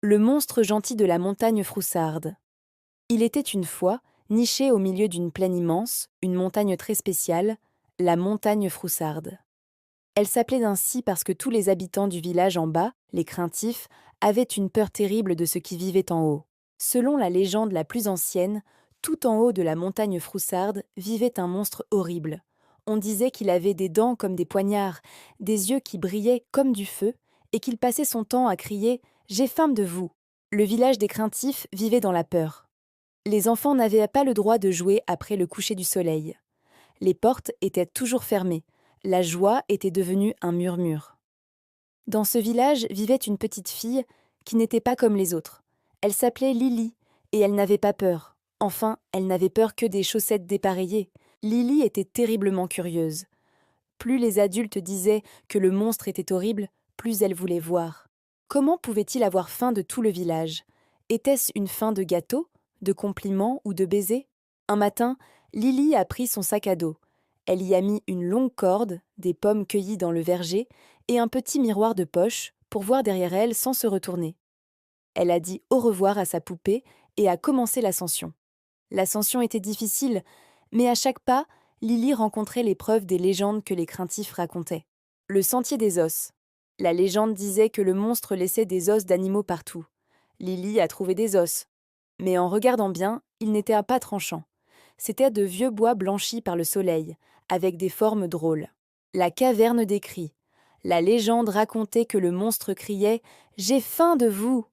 Le monstre gentil de la montagne Froussarde. Il était une fois, niché au milieu d'une plaine immense, une montagne très spéciale, la montagne Froussarde. Elle s'appelait ainsi parce que tous les habitants du village en bas, les craintifs, avaient une peur terrible de ce qui vivait en haut. Selon la légende la plus ancienne, tout en haut de la montagne Froussarde vivait un monstre horrible. On disait qu'il avait des dents comme des poignards, des yeux qui brillaient comme du feu, et qu'il passait son temps à crier « J'ai faim de vous !» Le village des craintifs vivait dans la peur. Les enfants n'avaient pas le droit de jouer après le coucher du soleil. Les portes étaient toujours fermées. La joie était devenue un murmure. Dans ce village vivait une petite fille qui n'était pas comme les autres. Elle s'appelait Lily et elle n'avait pas peur. Enfin, elle n'avait peur que des chaussettes dépareillées. Lily était terriblement curieuse. Plus les adultes disaient que le monstre était horrible, plus elle voulait voir. Comment pouvait-il avoir faim de tout le village? Était-ce une faim de gâteaux, de compliments ou de baisers? Un matin, Lily a pris son sac à dos. Elle y a mis une longue corde, des pommes cueillies dans le verger et un petit miroir de poche pour voir derrière elle sans se retourner. Elle a dit au revoir à sa poupée et a commencé l'ascension. L'ascension était difficile, mais à chaque pas, Lily rencontrait les preuves des légendes que les craintifs racontaient. Le sentier des os. La légende disait que le monstre laissait des os d'animaux partout. Lily a trouvé des os. Mais en regardant bien, ils n'étaient pas tranchants. C'étaient de vieux bois blanchis par le soleil, avec des formes drôles. La caverne des cris. La légende racontait que le monstre criait « J'ai faim de vous !»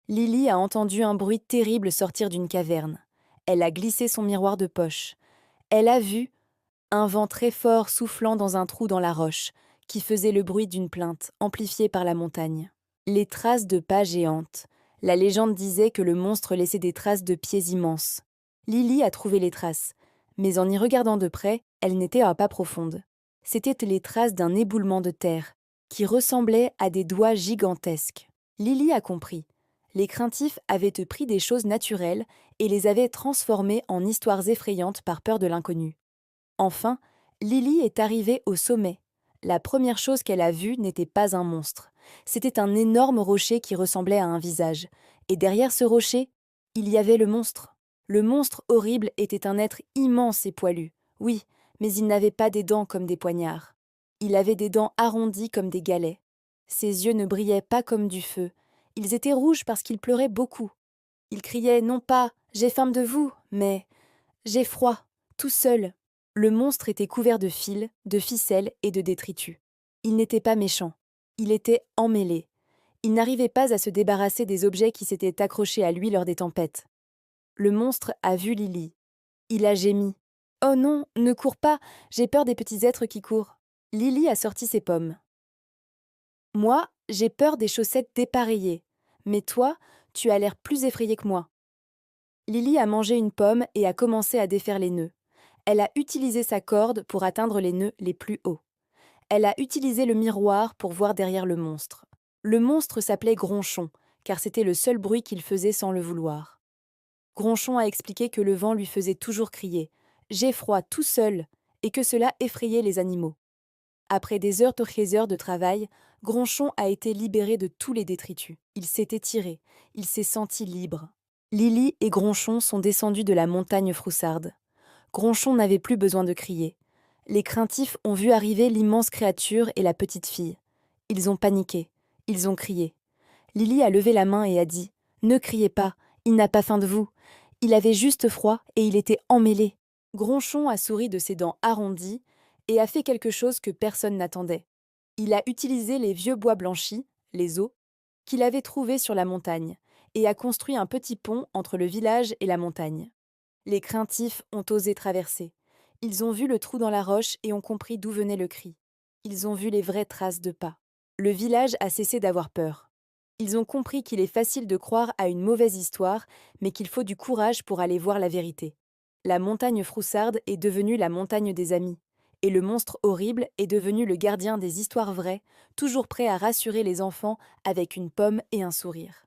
Lily a entendu un bruit terrible sortir d'une caverne. Elle a glissé son miroir de poche. Elle a vu un vent très fort soufflant dans un trou dans la roche, qui faisait le bruit d'une plainte, amplifiée par la montagne. Les traces de pas géantes. La légende disait que le monstre laissait des traces de pieds immenses. Lily a trouvé les traces, mais en y regardant de près, elles n'étaient pas profondes. C'étaient les traces d'un éboulement de terre, qui ressemblait à des doigts gigantesques. Lily a compris. Les craintifs avaient pris des choses naturelles et les avaient transformées en histoires effrayantes par peur de l'inconnu. Enfin, Lily est arrivée au sommet. La première chose qu'elle a vue n'était pas un monstre. C'était un énorme rocher qui ressemblait à un visage. Et derrière ce rocher, il y avait le monstre. Le monstre horrible était un être immense et poilu. Oui, mais il n'avait pas des dents comme des poignards. Il avait des dents arrondies comme des galets. Ses yeux ne brillaient pas comme du feu. Ils étaient rouges parce qu'il pleurait beaucoup. Il criait non pas « J'ai faim de vous », mais « J'ai froid, tout seul ». Le monstre était couvert de fils, de ficelles et de détritus. Il n'était pas méchant. Il était emmêlé. Il n'arrivait pas à se débarrasser des objets qui s'étaient accrochés à lui lors des tempêtes. Le monstre a vu Lily. Il a gémi. « Oh non, ne cours pas, j'ai peur des petits êtres qui courent. » Lily a sorti ses pommes. « Moi, j'ai peur des chaussettes dépareillées. Mais toi, tu as l'air plus effrayé que moi. » Lily a mangé une pomme et a commencé à défaire les nœuds. Elle a utilisé sa corde pour atteindre les nœuds les plus hauts. Elle a utilisé le miroir pour voir derrière le monstre. Le monstre s'appelait Gronchon, car c'était le seul bruit qu'il faisait sans le vouloir. Gronchon a expliqué que le vent lui faisait toujours crier « J'ai froid tout seul » et que cela effrayait les animaux. Après des heures de travail, Gronchon a été libéré de tous les détritus. Il s'est étiré, il s'est senti libre. Lily et Gronchon sont descendus de la montagne Froussarde. Gronchon n'avait plus besoin de crier. Les craintifs ont vu arriver l'immense créature et la petite fille. Ils ont paniqué. Ils ont crié. Lily a levé la main et a dit « Ne criez pas, il n'a pas faim de vous. Il avait juste froid et il était emmêlé. » Gronchon a souri de ses dents arrondies et a fait quelque chose que personne n'attendait. Il a utilisé les vieux bois blanchis, les os, qu'il avait trouvés sur la montagne et a construit un petit pont entre le village et la montagne. Les craintifs ont osé traverser. Ils ont vu le trou dans la roche et ont compris d'où venait le cri. Ils ont vu les vraies traces de pas. Le village a cessé d'avoir peur. Ils ont compris qu'il est facile de croire à une mauvaise histoire, mais qu'il faut du courage pour aller voir la vérité. La montagne Froussarde est devenue la montagne des amis. Et le monstre horrible est devenu le gardien des histoires vraies, toujours prêt à rassurer les enfants avec une pomme et un sourire.